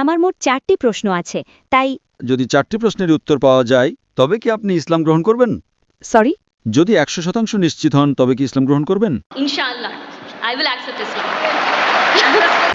আমার মোট 4টি প্রশ্ন আছে, তাই যদি 4টি প্রশ্নের উত্তর পাওয়া যায় তবে কি আপনি ইসলাম গ্রহণ করবেন? সরি যদি 100% নিশ্চিত হন তবে কি ইসলাম গ্রহণ করবেন? Inshallah, I will accept Islam.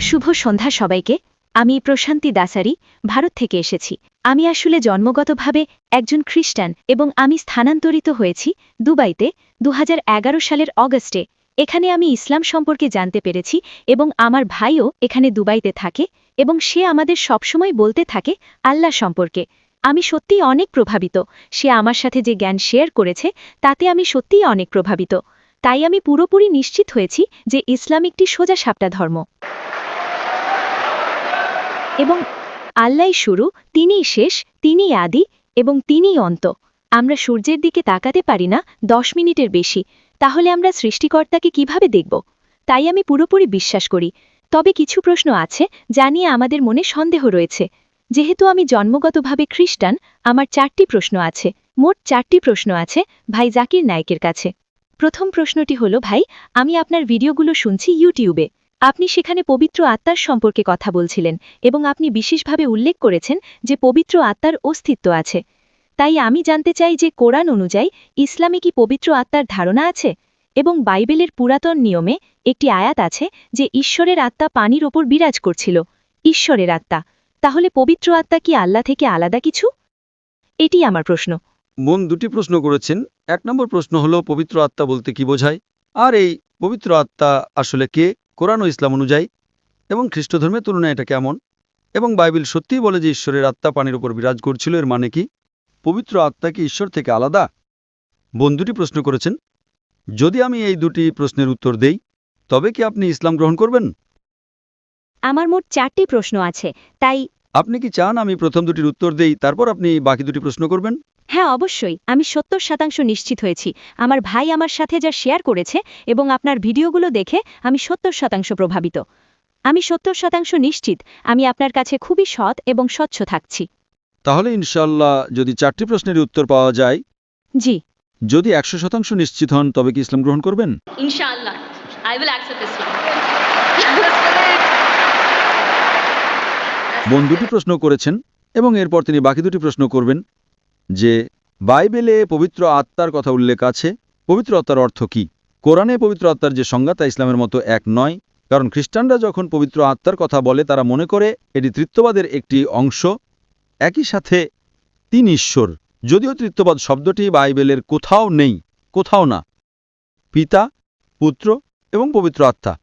শুভ সন্ধ্যা সবাইকে। আমি প্রশান্তি দাসারি, ভারত থেকে এসেছি। আমি আসলে জন্মগতভাবে একজন খ্রিস্টান এবং আমি স্থানান্তরিত হয়েছি দুবাইতে 2011 সালের অগস্টে। এখানে আমি ইসলাম সম্পর্কে জানতে পেরেছি এবং আমার ভাইও এখানে দুবাইতে থাকে এবং সে আমাদের সবসময় বলতে থাকে আল্লাহ সম্পর্কে। আমি সত্যিই অনেক প্রভাবিত। সে আমার সাথে যে জ্ঞান শেয়ার করেছে তাতে আমি সত্যিই অনেক প্রভাবিত। তাই আমি পুরোপুরি নিশ্চিত হয়েছি যে ইসলাম একটি সোজাসাপটা ধর্ম এবং আল্লাহই শুরু, তিনিই শেষ, তিনিই আদি এবং তিনিই অন্ত। আমরা সূর্যের দিকে তাকাতে পারি না 10 মিনিটের বেশি, তাহলে আমরা সৃষ্টিকর্তাকে কিভাবে দেখব? তাই আমি পুরোপুরি বিশ্বাস করি। তবে কিছু প্রশ্ন আছে যা নিয়ে আমাদের মনে সন্দেহ রয়েছে। যেহেতু আমি জন্মগতভাবে খ্রিস্টান, আমার 4টি প্রশ্ন আছে। মোট 4টি প্রশ্ন আছে ভাই জাকির নায়েকের কাছে। প্রথম প্রশ্নটি হলো, ভাই, আমি আপনার ভিডিওগুলো শুনছি ইউটিউবে। আপনি সেখানে পবিত্র আত্মার সম্পর্কে কথা বলছিলেন এবং আপনি বিশেষভাবে উল্লেখ করেছেন যে পবিত্র আত্মার অস্তিত্ব আছে। তাই আমি জানতে চাই যে কোরআন অনুযায়ী ইসলামে কি পবিত্র আত্মার ধারণা আছে? এবং বাইবেলের পুরাতন নিয়মে একটি আয়াত আছে যে ঈশ্বরের আত্মা পানির ওপর বিরাজ করছিল। ঈশ্বরের আত্মা, তাহলে পবিত্র আত্মা কি আল্লাহ থেকে আলাদা কিছু? এটি আমার প্রশ্ন। বোন 2টি প্রশ্ন করেছেন। 1 নম্বর প্রশ্ন হলো পবিত্র আত্মা বলতে কি বোঝায়, আর এই পবিত্র আত্মা আসলে কে, কোরআন ও ইসলাম অনুযায়ী, এবং খ্রিস্ট ধর্মের তুলনায় এটা কেমন, এবং বাইবেল সত্যিই বলে যে ঈশ্বরের আত্মা পানির উপর বিরাজ করছিল, এর মানে কি? পবিত্র আত্মা কি ঈশ্বর থেকে আলাদা? বোন 2টি প্রশ্ন করেছেন। যদি আমি এই 2টি প্রশ্নের উত্তর দেই তবে কি আপনি ইসলাম গ্রহণ করবেন? আমার মোট 4টি প্রশ্ন আছে, তাই আপনি কি চান আমি প্রথম 2টির উত্তর দেই, তারপর আপনি বাকি 2টি প্রশ্ন করবেন? হ্যাঁ, অবশ্যই। আমি 70% নিশ্চিত হয়েছি। আমার ভাই আমার সাথে যা শেয়ার করেছে এবং আপনার ভিডিওগুলো দেখে আমি 70% প্রভাবিত। আমি 70% নিশ্চিত আমি আপনার কাছে খুবই সৎ এবং স্বচ্ছ থাকছি। তাহলে ইনশাআল্লাহ যদি 4টি প্রশ্নের উত্তর পাওয়া যায়, জি। যদি 100% নিশ্চিত হন তবে কি ইসলাম গ্রহণ করবেন? Inshallah, I will accept Islam. বোন 2টি প্রশ্ন করেছেন এবং এরপর তিনি বাকি 2টি প্রশ্ন করবেন যে বাইবেলে পবিত্র আত্মার কথা উল্লেখ আছে, পবিত্র আত্মার অর্থ কি? কোরআনে পবিত্র আত্মার যে সংজ্ঞা তা ইসলামের মতো এক নয়, কারণ খ্রিস্টানরা যখন পবিত্র আত্মার কথা বলে তারা মনে করে এটি ত্রিত্ববাদের একটি অংশ। একই সাথে 3 ঈশ্বর, যদিও ত্রিত্ববাদ শব্দটি বাইবেলের কোথাও নেই, কোথাও না। পিতা, পুত্র এবং পবিত্র আত্মা।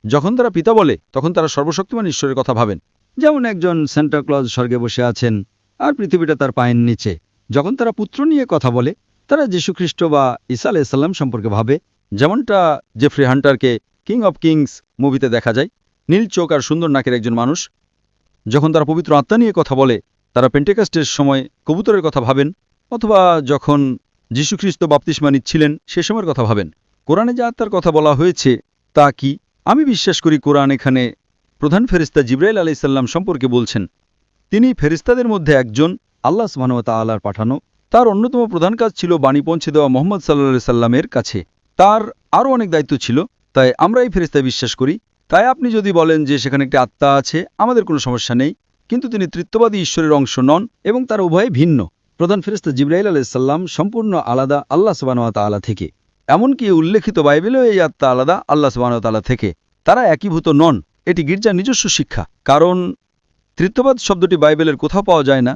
যখন তারা পিতা বলে তখন তারা সর্বশক্তিমান ঈশ্বরের কথা ভাবেন, যেমন একজন সেন্টা ক্লজ স্বর্গে বসে আছেন আর পৃথিবীটা তার পায়ের নিচে। যখন তারা পুত্র নিয়ে কথা বলে তারা যীশুখ্রিস্ট বা ঈসা আলাইহিস সালাম সম্পর্কে ভাবে, যেমনটা জেফ্রি হান্টারকে কিং অব কিংস মুভিতে দেখা যায়, নীল চোখ আর সুন্দর নাকের একজন মানুষ। যখন তারা পবিত্র আত্মা নিয়ে কথা বলে তারা পেন্টেকস্টের সময় কবুতরের কথা ভাবেন, অথবা যখন যীশুখ্রিস্ট বাপ্তিস্মা নিচ্ছিলেন সে সময়ের কথা ভাবেন। কোরআনে যে আত্মার কথা বলা হয়েছে তা কি? আমি বিশ্বাস করি কোরআন এখানে প্রধান ফেরেশতা জিবরাইল আলাইহিস সালাম সম্পর্কে বলছেন। তিনি ফেরেশতাদের মধ্যে একজন, আল্লাহ সুবহানাহু ওয়া তাআলার পাঠানো। তার অন্যতম প্রধান কাজ ছিল বাণী পৌঁছে দেওয়া মুহাম্মদ সাল্লাল্লাহু আলাইহি সাল্লামের কাছে। তার আরও অনেক দায়িত্ব ছিল, তাই আমরা এই ফেরেশতায় বিশ্বাস করি। তাই আপনি যদি বলেন যে সেখানে একটি আত্মা আছে, আমাদের কোনো সমস্যা নেই, কিন্তু তিনি ত্রিত্ববাদী ঈশ্বরের অংশ নন এবং তার উভয়ে ভিন্ন। প্রধান ফেরেশতা জিবরাইল আলাইহিস সালাম সম্পূর্ণ আলাদা আল্লাহ সুবহানাহু ওয়া তাআলা থেকে। এমনকি উল্লেখিত বাইবেলেও এই আত্মা আলাদা আল্লাহ সুবহানাহু ওয়া তাআলা থেকে। তারা একীভূত নন। এটি গির্জার নিজস্ব শিক্ষা, কারণ ত্রিত্ববাদ শব্দটি বাইবেলের কোথাও পাওয়া যায় না।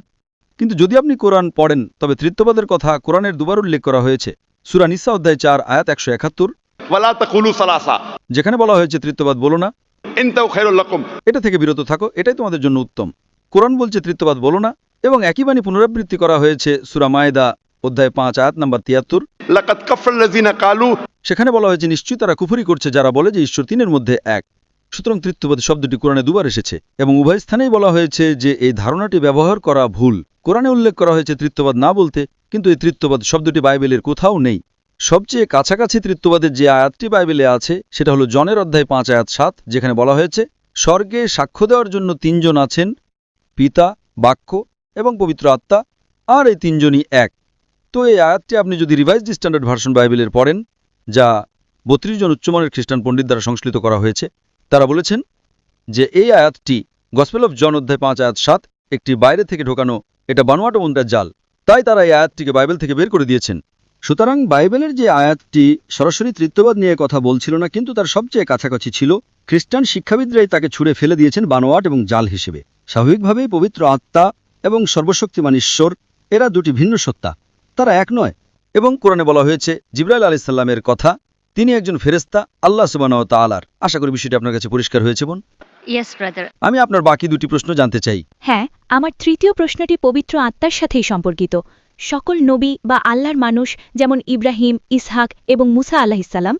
কিন্তু যদি আপনি কোরআন পড়েন তবে ত্রিত্ববাদের কথা কোরআনের দুবার উল্লেখ করা হয়েছে। সূরা নিসা অধ্যায় 4 আয়াত 171, ওয়ালা তাকুলু সালাসা, যেখানে বলা হয়েছে ত্রিত্ববাদ বলো না, ইনতাউ খায়রুল লাকুম, এটা থেকে বিরত থাকো, এটাই তোমাদের জন্য উত্তম। কোরআন বলছে ত্রিত্ববাদ বলো না, এবং একই বাণী পুনরাবৃত্তি করা হয়েছে সূরা মায়েদা অধ্যায় 5 আয়াত নাম্বার 73। লাকাদ কাফারাল্লাযিনা কালু, সেখানে বলা হয়েছে নিশ্চয়ই তারা কুফরি করছে যারা বলে যে ঈশ্বর তিনের মধ্যে এক। সুতরাং ত্রিত্ববাদ শব্দটি কোরআনে দুবার এসেছে এবং উভয় স্থানেই বলা হয়েছে যে এই ধারণাটি ব্যবহার করা ভুল। কোরআনে উল্লেখ করা হয়েছে ত্রিত্ববাদ না বলতে, কিন্তু এই ত্রিত্ববাদ শব্দটি বাইবেলের কোথাও নেই। সবচেয়ে কাছাকাছি ত্রিত্ববাদের যে আয়াতটি বাইবেলে আছে সেটা হলো জনের অধ্যায় 5 আয়াত 7, যেখানে বলা হয়েছে স্বর্গে সাক্ষ্য দেওয়ার জন্য 3 জন আছেন, পিতা, বাক্য এবং পবিত্র আত্মা, আর এই 3 জনই এক। তো এই আয়াতটি আপনি যদি রিভাইজড স্ট্যান্ডার্ড ভার্সন বাইবেলের পড়েন, যা 32 জন উচ্চমানের খ্রিস্টান পণ্ডিত দ্বারা সংশ্লিষ্ট করা হয়েছে, তারা বলেছেন যে এই আয়াতটি গসপেল অফ জন অধ্যায় 5 আয়াত 7 একটি বাইরে থেকে ঢোকানো এটা বানোয়াট মুদ্রার জাল, তাই তারা এই আয়াতটিকে বাইবেল থেকে বের করে দিয়েছেন। সুতরাং বাইবেলের যে আয়াতটি সরাসরি তৃতীয়বাদ নিয়ে কথা বলছিল না, কিন্তু তার সবচেয়ে কাছাকাছি ছিল, খ্রিস্টান শিক্ষাবিদরাই তাকে ছুঁড়ে ফেলে দিয়েছেন বানোয়াট এবং জাল হিসেবে। স্বাভাবিকভাবেই পবিত্র আত্মা এবং সর্বশক্তিমান ঈশ্বর এরা দুটি ভিন্ন সত্তা, তারা এক নয়। এবং কোরআনে বলা হয়েছে জিবরাইল আলাইহিস সালামের কথা, তিনি একজন ফেরেশতা আল্লাহ সুবহানাহু ওয়া তাআলার। আশা করি বিষয়টি আপনার কাছে পরিষ্কার হয়েছে বোন। Yes, brother. আমি আপনার বাকি দুটি প্রশ্ন জানতে চাই। হ্যাঁ, আমার তৃতীয় প্রশ্নটি পবিত্র আত্মার সাথেই সম্পর্কিত। সকল নবী বা আল্লাহর মানুষ যেমন ইব্রাহিম, ইসহাক এবং মুসা আলাহিসাল্লাম,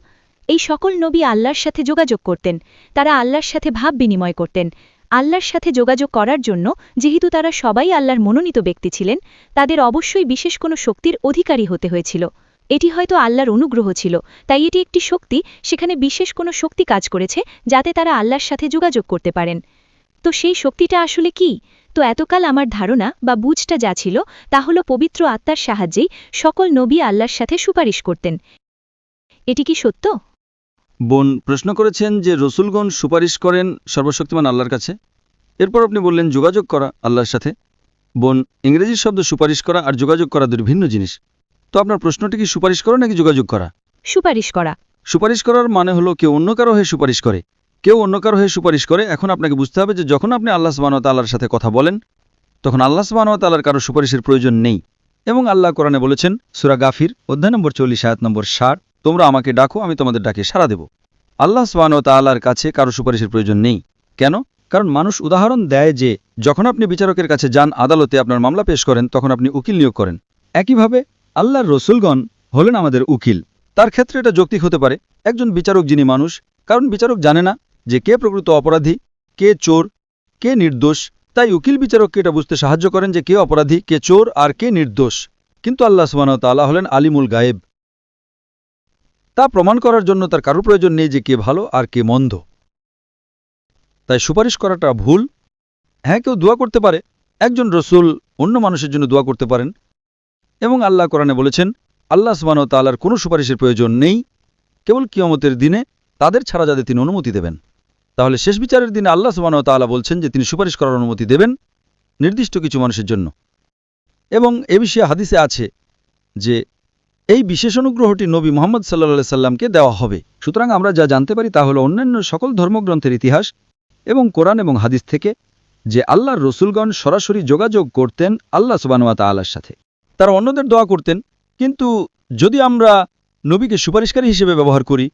এই সকল নবী আল্লাহর সাথে যোগাযোগ করতেন। তারা আল্লাহর সাথে ভাব বিনিময় করতেন। আল্লাহর সাথে যোগাযোগ করার জন্য যেহেতু তারা সবাই আল্লাহর মনোনীত ব্যক্তি ছিলেন, তাদের অবশ্যই বিশেষ কোনো শক্তির অধিকারী হতে হয়েছিল। এটি হয়তো আল্লাহর অনুগ্রহ ছিল, তাই এটি একটি শক্তি, সেখানে বিশেষ কোনো শক্তি কাজ করেছে যাতে তারা আল্লাহর সাথে যোগাযোগ করতে পারেন। তো সেই শক্তিটা আসলে কি? তো এতকাল আমার ধারণা বা বুঝটা যা ছিল তা হল পবিত্র আত্মার সাহায্যেই সকল নবী আল্লাহর সাথে সুপারিশ করতেন। এটি কি সত্য? বোন প্রশ্ন করেছেন যে রসুলগণ সুপারিশ করেন সর্বশক্তিমান আল্লাহর কাছে, এরপর আপনি বললেন যোগাযোগ করা আল্লাহর সাথে। বোন, ইংরেজির শব্দ সুপারিশ করা আর যোগাযোগ করা দুটি ভিন্ন জিনিস। তো আপনার প্রশ্নটি কি সুপারিশ করা নাকি যোগাযোগ করা? সুপারিশ করা। সুপারিশ করার মানে হলো কেউ অন্য কারো হয়ে সুপারিশ করে, কেউ অন্য কারো হয়ে সুপারিশ করে। এখন আপনাকে বুঝতে হবে যে যখন আপনি আল্লাহ সুবহানাহু ওয়া তাআলার সাথে কথা বলেন, তখন আল্লাহ সুবহানাহু ওয়া তাআলার কারো সুপারিশের প্রয়োজন নেই। এবং আল্লাহ কোরআনে বলেছেন সূরা গাফির অধ্যায় নম্বর 40 আয়াত নম্বর 60, তোমরা আমাকে ডাকো, আমি তোমাদের ডাকে সাড়া দেব। আল্লাহ সুবহানাহু ওয়া তাআলার কাছে কারো সুপারিশের প্রয়োজন নেই। কেন? কারণ মানুষ উদাহরণ দেয় যে যখন আপনি বিচারকের কাছে যান, আদালতে আপনার মামলা পেশ করেন, তখন আপনি উকিল নিয়োগ করেন। একইভাবে আল্লাহর রসুলগণ হলেন আমাদের উকিল। তার ক্ষেত্রে এটা যৌক্তিক হতে পারে, একজন বিচারক যিনি মানুষ, কারণ বিচারক জানে না যে কে প্রকৃত অপরাধী, কে চোর, কে নির্দোষ, তাই উকিল বিচারককে এটা বুঝতে সাহায্য করেন যে কে অপরাধী, কে চোর আর কে নির্দোষ। কিন্তু আল্লাহ সুবহানাহু ওয়া তাআলা হলেন আলিমুল গায়েব, তা প্রমাণ করার জন্য তার কারো প্রয়োজন নেই যে কে ভালো আর কে মন্দ। তাই সুপারিশ করাটা ভুল। হ্যাঁ, কেউ দোয়া করতে পারে, একজন রসুল অন্য মানুষের জন্য দোয়া করতে পারেন। এবং আল্লাহ কোরআনে বলেছেন আল্লাহ সুবহানাহু ওয়া তাআলার কোনো সুপারিশের প্রয়োজন নেই, কেবল কিয়ামতের দিনে তাদের ছাড়া যাদের তিনি অনুমতি দেবেন। তাহলে শেষ বিচারের দিনে আল্লাহ সুবহানাহু ওয়া তাআলা বলছেন যে তিনি সুপারিশ করার অনুমতি দেবেন নির্দিষ্ট কিছু মানুষের জন্য। এবং এ বিষয়ে হাদিসে আছে যে এই বিশেষ অনুগ্রহটি নবী মুহাম্মদ সাল্লাল্লাহু আলাইহি সাল্লামকে দেওয়া হবে। সুতরাং আমরা যা জানতে পারি তা হলো অন্যান্য সকল ধর্মগ্রন্থের ইতিহাস এবং কোরআন এবং হাদিস থেকে যে আল্লাহর রসুলগণ সরাসরি যোগাযোগ করতেন আল্লাহ সুবহানাহু ওয়া তাআলার সাথে। তারা অন্যদের দোয়া করতেন, কিন্তু যদি আমরা নবীকে সুপারিশকারী হিসেবে ব্যবহার করি,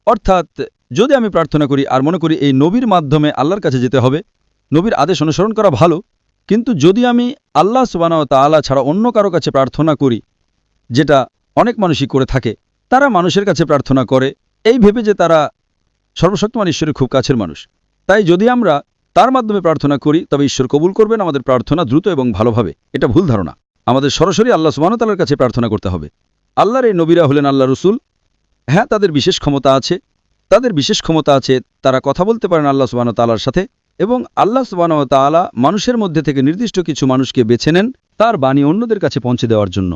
অর্থাৎ যদি আমি প্রার্থনা করি আর মনে করি এই নবীর মাধ্যমে আল্লাহর কাছে যেতে হবে, নবীর আদেশ অনুসরণ করা ভালো, কিন্তু যদি আমি আল্লাহ সুবহানাহু ওয়া তাআলা ছাড়া অন্য কারো কাছে প্রার্থনা করি, যেটা অনেক মানুষই করে থাকে, তারা মানুষের কাছে প্রার্থনা করে এই ভেবে যে তারা সর্বশক্তিমান ঈশ্বরের খুব কাছের মানুষ। তাই যদি আমরা তার মাধ্যমে প্রার্থনা করি তবে ঈশ্বর কবুল করবেন আমাদের প্রার্থনা দ্রুত এবং ভালোভাবে। এটা ভুল ধারণা। আমাদের সরাসরি আল্লাহ সুবহানাহু ওয়া তাআলার কাছে প্রার্থনা করতে হবে। আল্লাহর এই নবীরা হলেন আল্লাহ রসুল। হ্যাঁ, তাদের বিশেষ ক্ষমতা আছে, তারা কথা বলতে পারেন আল্লাহ সুবহানাহু ওয়া তাআলার সাথে। এবং আল্লাহ সুবহানাহু ওয়া তাআলা মানুষের মধ্যে থেকে নির্দিষ্ট কিছু মানুষকে বেছে নেন তার বাণী অন্যদের কাছে পৌঁছে দেওয়ার জন্য।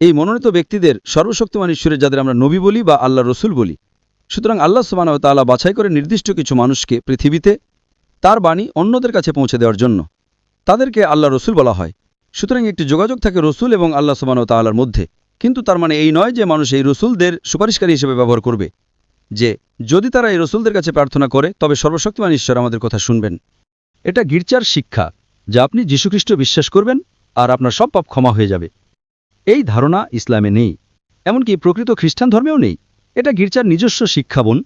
এই মনোনীত ব্যক্তিদের সর্বশক্তিমান ঈশ্বরের যাদের আমরা নবী বলি বা আল্লাহ রসুল বলি। সুতরাং আল্লাহ সুবহানাহু ওয়া তাআলা বাছাই করে নির্দিষ্ট কিছু মানুষকে পৃথিবীতে তার বাণী অন্যদের কাছে পৌঁছে দেওয়ার জন্য, তাদেরকে আল্লাহ রসুল বলা হয়। সুতরাং একটি যোগাযোগ থাকে রসুল এবং আল্লাহ সুবহানাহু ওয়া তাআলার মধ্যে। কিন্তু তার মানে এই নয় যে মানুষ এই রসুলদের সুপারিশকারী হিসেবে ব্যবহার করবে, যে যদি তারা এই রসুলদের কাছে প্রার্থনা করে তবে সর্বশক্তিমান ঈশ্বর আমাদের কথা শুনবেন। এটা গির্জার শিক্ষা, যা আপনি যীশুখ্রিস্ট বিশ্বাস করবেন আর আপনার সব পাপ ক্ষমা হয়ে যাবে। এই ধারণা ইসলামে নেই, এমনকি প্রকৃত খ্রিস্টান ধর্মেও নেই। এটা গির্জার নিজস্ব শিক্ষা বোন।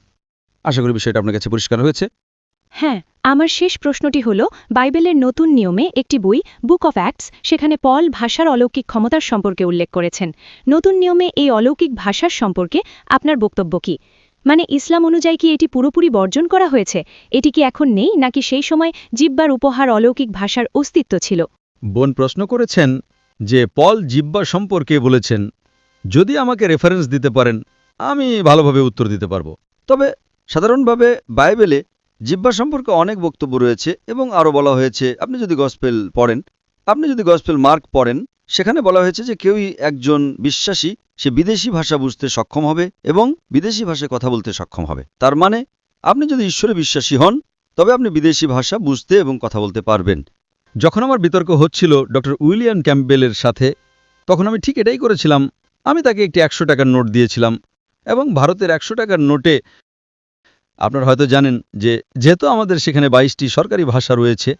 আশা করি বিষয়টা আপনার কাছে পরিষ্কার হয়েছে। হ্যাঁ, আমার শেষ প্রশ্নটি হল বাইবেলের নতুন নিয়মে একটি বই বুক অফ অ্যাক্টস, সেখানে পল ভাষার অলৌকিক ক্ষমতার সম্পর্কে উল্লেখ করেছেন। নতুন নিয়মে এই অলৌকিক ভাষার সম্পর্কে আপনার বক্তব্য কি? মানে ইসলাম অনুযায়ী কি এটি পুরোপুরি বর্জন করা হয়েছে? এটি কি এখন নেই, নাকি সেই সময় জিহ্বার উপহার অলৌকিক ভাষার অস্তিত্ব ছিল? বোন প্রশ্ন করেছেন যে পল জিহ্বা সম্পর্কে বলেছেন। যদি আমাকে রেফারেন্স দিতে পারেন আমি ভালোভাবে উত্তর দিতে পারবো। তবে সাধারণভাবে বাইবেলে জিহ্বা সম্পর্কে অনেক বক্তব্য রয়েছে এবং আরও বলা হয়েছে। আপনি যদি গসপেল মার্ক পড়েন, সেখানে বলা হয়েছে যে কেউই একজন বিশ্বাসী সে বিদেশি ভাষা বুঝতে সক্ষম হবে এবং বিদেশি ভাষায় কথা বলতে সক্ষম হবে। তার মানে আপনি যদি ঈশ্বরে বিশ্বাসী হন তবে আপনি বিদেশি ভাষা বুঝতে এবং কথা বলতে পারবেন। যখন আমার বিতর্ক হচ্ছিল ডক্টর উইলিয়াম ক্যাম্পবেলের সাথে, তখন আমি ঠিক এটাই করেছিলাম। আমি তাকে একটি 100 টাকার নোট দিয়েছিলাম এবং ভারতের 100 টাকার নোটে আপনারা হয়তো জানেন যে যেহেতু আমাদের সেখানে 22টি সরকারি ভাষা রয়েছে,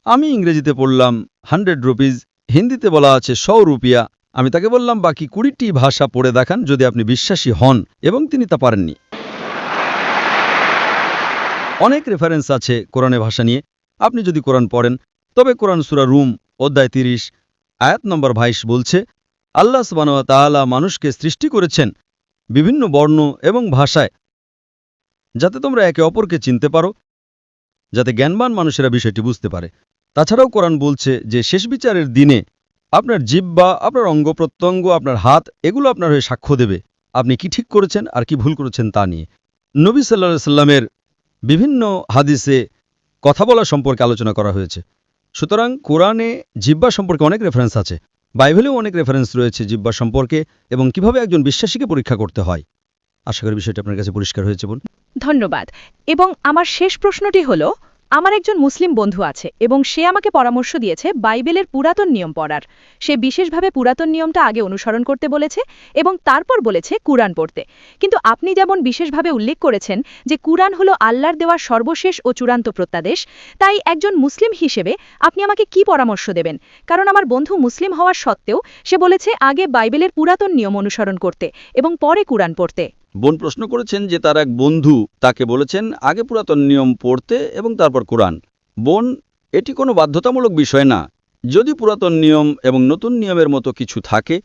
আমি ইংরেজিতে পড়লাম 100 রুপিজ, হিন্দিতে বলা আছে 100 রুপিয়া। আমি তাকে বললাম বাকি 20টি ভাষা পড়ে দেখান যদি আপনি বিশ্বাসী হন, এবং তিনি তা পারেননি। অনেক রেফারেন্স আছে কোরআনে ভাষা নিয়ে। আপনি যদি কোরআন পড়েন, তবে কোরআন সূরা রুম অধ্যায় 30 আয়াত নম্বর 22 বলছে, আল্লাহ সুবহানাহু ওয়া তাআলা মানুষকে সৃষ্টি করেছেন বিভিন্ন বর্ণ এবং ভাষায়, যাতে তোমরা একে অপরকে চিনতে পারো, যাতে জ্ঞানবান মানুষেরা বিষয়টি বুঝতে পারে। তাছাড়াও কোরআন বলছে যে শেষ বিচারের দিনে আপনার জিহ্বা, আপনার অঙ্গ প্রত্যঙ্গ, আপনার হাত, এগুলো আপনার হয়ে সাক্ষ্য দেবে আপনি কি ঠিক করেছেন আর কি ভুল করেছেন তা নিয়ে। নবী সাল্লাল্লাহু আলাইহি সাল্লামের বিভিন্ন হাদিসে কথা বলা সম্পর্কে আলোচনা করা হয়েছে। সুতরাং কোরআনে জিহ্বা সম্পর্কে অনেক রেফারেন্স আছে, বাইবেলেও অনেক রেফারেন্স রয়েছে জিহ্বা সম্পর্কে এবং কিভাবে একজন বিশ্বাসীকে পরীক্ষা করতে হয়। আশা করি বিষয়টা আপনার কাছে পরিষ্কার হয়েছে বোন। ধন্যবাদ। এবং আমার শেষ প্রশ্নটি হলো, আমার একজন মুসলিম বন্ধু আছে এবং সে আমাকে পরামর্শ দিয়েছে বাইবেলের পুরাতন নিয়ম পড়ার। সে বিশেষভাবে পুরাতন নিয়মটা আগে অনুসরণ করতে বলেছে এবং তারপর বলেছে কুরআন পড়তে। কিন্তু আপনি যেমন বিশেষভাবে উল্লেখ করেছেন যে কুরআন হলো আল্লাহর দেওয়া সর্বশেষ ও চূড়ান্ত প্রত্যাদেশ, তাই একজন মুসলিম হিসেবে আপনি আমাকে কি পরামর্শ দেবেন? কারণ আমার বন্ধু মুসলিম হওয়ার সত্ত্বেও সে বলেছে আগে বাইবেলের পুরাতন নিয়ম অনুসরণ করতে এবং পরে কুরআন পড়তে। বোন প্রশ্ন করেছেন যে তার এক বন্ধু তাকে বলেছেন আগে পুরাতন নিয়ম পড়তে এবং তারপর কোরআন। বোন, এটি কোনো বাধ্যতামূলক বিষয় না। যদি পুরাতন নিয়ম এবং নতুন নিয়মের মতো কিছু থাকে,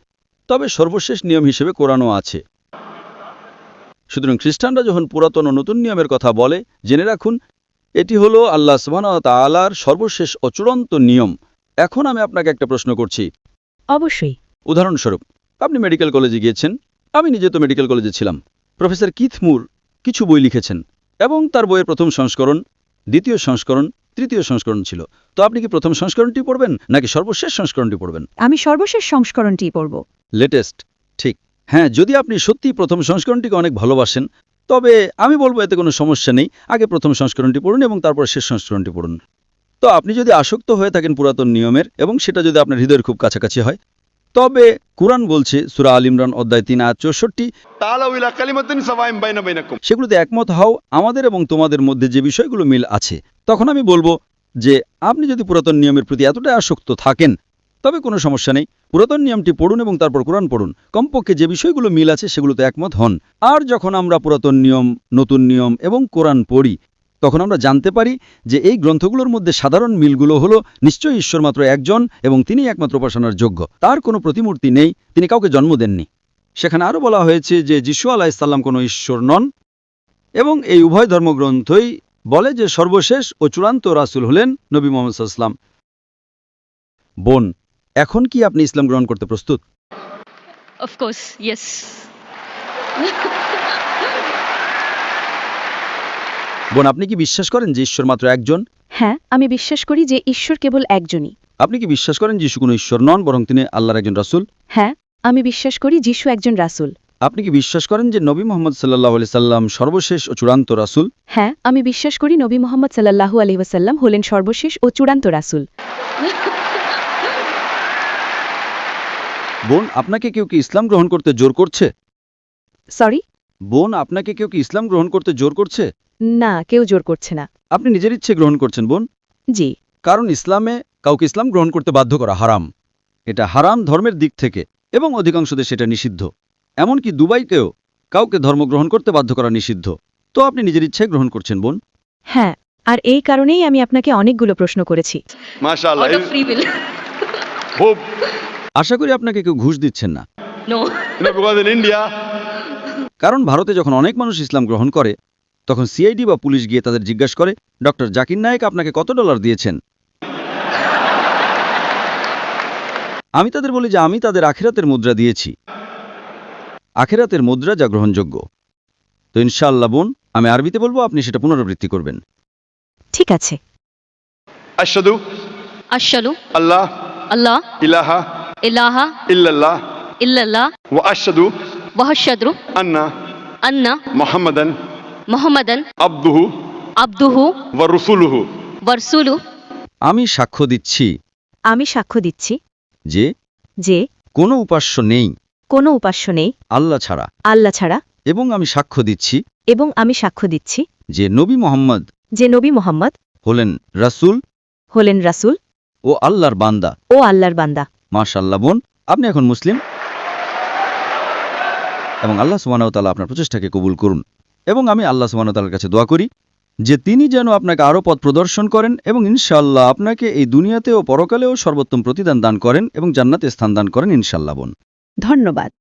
তবে সর্বশেষ নিয়ম হিসেবে কোরআনও আছে। সুতরাং খ্রিস্টানরা যখন পুরাতন ও নতুন নিয়মের কথা বলে, জেনে রাখুন এটি হলো আল্লাহ সুবহানাহু ওয়া তাআলার সর্বশেষ ও চূড়ান্ত নিয়ম। এখন আমি আপনাকে একটা প্রশ্ন করছি। অবশ্যই। উদাহরণস্বরূপ, আপনি মেডিকেল কলেজে গিয়েছেন। আমি নিজে তো মেডিকেল কলেজে ছিলাম। প্রফেসর কিথ মুর কিছু বই লিখেছেন এবং তার বইয়ের প্রথম সংস্করণ, দ্বিতীয় সংস্করণ, তৃতীয় সংস্করণ ছিল। তো আপনি কি প্রথম সংস্করণটি পড়বেন নাকি সর্বশেষ সংস্করণটি পড়বেন? আমি সর্বশেষ সংস্করণটি পড়ব। লেটেস্ট, ঠিক। হ্যাঁ, যদি আপনি সত্যিই প্রথম সংস্করণটিকে অনেক ভালোবাসেন, তবে আমি বলবো এতে কোনো সমস্যা নেই। আগে প্রথম সংস্করণটি পড়ুন এবং তারপর শেষ সংস্করণটি পড়ুন। তো আপনি যদি আসক্ত হয়ে থাকেন পুরাতন নিয়মের এবং সেটা যদি আপনার হৃদয়ের খুব কাছাকাছি হয়, তবে কুরআন বলছে সূরা আল ইমরান অধ্যায় 3 আয়াত 64, তাআলাউ ইলা কালিমাতিন সাওয়াইন বাইনা বাইনাকুম। সেগুলোতে একমত হও আমাদের এবং তোমাদের মধ্যে যে বিষয়গুলো মিল আছে। তখন আমি বলবো যে আপনি যদি পুরাতন নিয়মের প্রতি এতটাই আসক্ত থাকেন, তবে কোনো সমস্যা নেই। পুরাতন নিয়মটি পড়ুন এবং তারপর কোরআন পড়ুন। কমপক্ষে যে বিষয়গুলো মিল আছে সেগুলোতে একমত হন। আর যখন আমরা পুরাতন নিয়ম, নতুন নিয়ম এবং কোরআন পড়ি, তখন আমরা জানতে পারি যে এই গ্রন্থগুলোর মধ্যে সাধারণ মিলগুলো হলো নিশ্চয়ই ঈশ্বর মাত্র একজন এবং তিনি একমাত্র উপাসনার যোগ্য। তার কোনো প্রতিমূর্তি নেই, তিনি কাউকে জন্ম দেননি। সেখানে আরও বলা হয়েছে যে যিশু আলাইহিস সালাম কোনো ঈশ্বর নন, এবং এই উভয় ধর্মগ্রন্থই বলে যে সর্বশেষ ও চূড়ান্ত রাসূল হলেন নবী মুহাম্মদ সাল্লাল্লাহু আলাইহি ওয়াসাল্লাম। বোন, এখন কি আপনি ইসলাম গ্রহণ করতে প্রস্তুত? Of course, yes. বোন, আপনি কি বিশ্বাস করেন যে ঈশ্বর মাত্র একজন? হ্যাঁ, আমি বিশ্বাস করি যে ঈশ্বর কেবল একজনই। আপনি কি বিশ্বাস করেন যিশু কোনো ঈশ্বর নন, বরং তিনি আল্লাহর একজন রাসূল? হ্যাঁ, আমি বিশ্বাস করি যিশু একজন রাসূল। আপনি কি বিশ্বাস করেন যে নবী মুহাম্মদ সাল্লাল্লাহু আলাইহি সাল্লাম সর্বশেষ ও চূড়ান্ত রাসূল? হ্যাঁ, আমি বিশ্বাস করি নবী মুহাম্মদ সাল্লাল্লাহু আলাইহি ওয়াসাল্লাম হলেন সর্বশেষ ও চূড়ান্ত রাসূল। বোন, আপনাকে কেউ কি ইসলাম গ্রহণ করতে জোর করছে? সরি? বোন, আপনাকে কেউ কি ইসলাম গ্রহণ করতে জোর করছে? না, কেউ জোর করছে না। আপনি নিজের ইচ্ছে গ্রহণ করছেন বোন। জি। কারণ ইসলামে কাউকে ইসলাম গ্রহণ করতে বাধ্য করা হারাম। এটা হারাম ধর্মের দিক থেকে, এবং অধিকাংশ দেশে এটা নিষিদ্ধ। এমনকি দুবাইতেও কাউকে ধর্ম গ্রহণ করতে বাধ্য করা নিষিদ্ধ। তো আপনি নিজের ইচ্ছায় গ্রহণ করছেন বোন। হ্যাঁ, আর এই কারণেই আমি আপনাকে অনেকগুলো প্রশ্ন করেছি। মাশাআল্লাহ। Out of free will. খুব। আশা করি আপনাকে কেউ ঘুষ দিচ্ছেন না। No. বিকজ ইন ইন্ডিয়া, কারণ ভারতে যখন অনেক মানুষ ইসলাম গ্রহণ করে, তখন সিআইডি বা পুলিশ গিয়ে তাদের জিজ্ঞাসা করে, ডক্টর জাকির নায়েক আপনাকে কত ডলার দিয়েছেন? আমি তাদের বলি যে আমি তাদের আখিরাতের মুদ্রা দিয়েছি। আখিরাতের মুদ্রা যা গ্রহণযোগ্য। তো ইনশাআল্লাহ বোন, আমি আরবিতে বলবো, আপনি সেটা পুনরাবৃত্তি করবেন। ঠিক আছে। আশহাদু Ashhadu আল্লাহ Allah ইলাহা ilaha ইল্লাল্লাহ illallah ওয়া আশহাদু wa ashhadu আন্না anna মুহাম্মাদান Muhammadan আবদুহু আব্দুহু ورسوله ওয়ারসুলু আমি সাক্ষ্য দিচ্ছি আমি সাক্ষ্য দিচ্ছি যে যে কোনো উপাস্য নেই কোনো উপাস্য নেই আল্লাহ ছাড়া আল্লাহ ছাড়া এবং আমি সাক্ষ্য দিচ্ছি এবং আমি সাক্ষ্য দিচ্ছি যে নবী মোহাম্মদ যে নবী মোহাম্মদ হলেন রাসূল হলেন রাসূল ও আল্লাহর বান্দা ও আল্লাহর বান্দা। মাশাআল্লাহ বোন, আপনি এখন মুসলিম এবং আল্লাহ সুবহানাহু ওয়া তাআলা আপনার প্রচেষ্টাকে কবুল করুন। এবং আমি আল্লাহ সুবহানাহু ওয়া তাআলার কাছে দোয়া করি যে তিনি যেন আপনাকে আরও পথ প্রদর্শন করেন এবং ইনশাআল্লাহ আপনাকে এই দুনিয়াতে ও পরকালেও সর্বোত্তম প্রতিদান দান করেন এবং জান্নাতে স্থান দান করেন ইনশাআল্লাহ বোন। ধন্যবাদ।